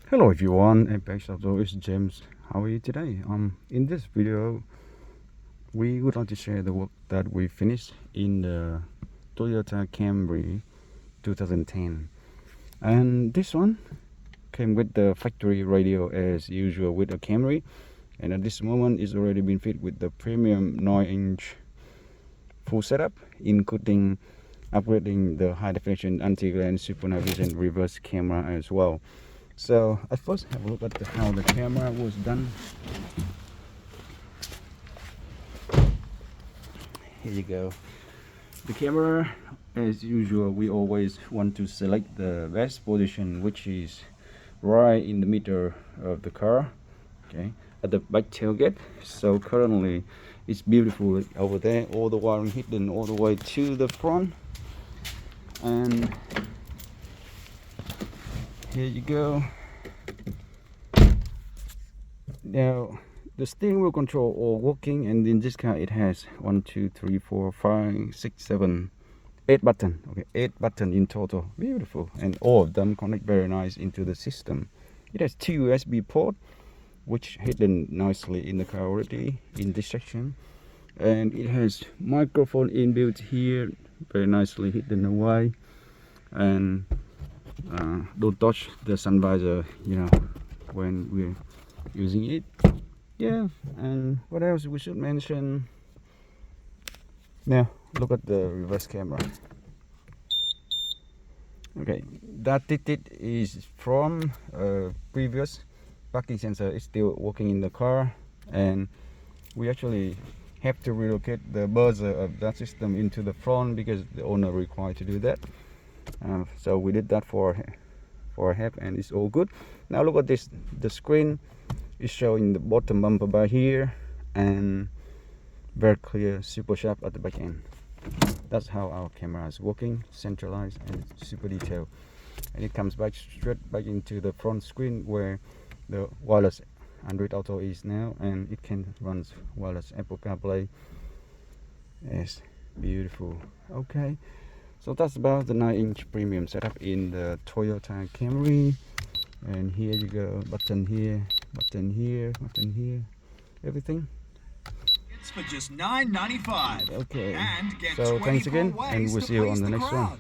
Hello everyone, MPX AUTOS is James. How are you today? In this video we would like to share the work that we finished in the Toyota Camry 2010, and this one came with the factory radio as usual with a Camry, and at this moment it's already been fitted with the premium 9-inch full setup, including upgrading the high definition anti-glare super night vision reverse camera as well. So I first have a look at how the camera was done. Here you go. The camera, as usual, we always want to select the best position, which is right in the middle of the car, okay, at the back tailgate. So currently it's beautiful over there, all the wiring hidden all the way to the front, and here you go. Now the steering wheel control all working, and in this car it has 1 2 3 4 5 6 7 8 buttons. Okay, 8 buttons in total. Beautiful, and all of them connect very nice into the system. It has 2 USB ports, which hidden nicely in the car already in this section, and it has microphone inbuilt here, very nicely hidden away. And don't touch the sun visor, when we're using it. Yeah, and what else we should mention? Now look at the reverse camera. Okay, that ticket is from previous parking sensor. It's still working in the car, and we actually have to relocate the buzzer of that system into the front because the owner required to do that. So we did that for a half, and it's all good. Now look at this. The screen is showing the bottom bumper bar here, and very clear, super sharp at the back end. That's how our camera is working, centralized and super detailed. And it comes back straight back into the front screen where the wireless Android Auto is now, and it can run wireless Apple Carplay. Yes, beautiful. Okay, so that's about the 9-inch premium setup in the Toyota Camry. And here you go, button here, button here, button here, everything. It's for just $9.95. Okay, And get so thanks again, and we'll see you on the next one.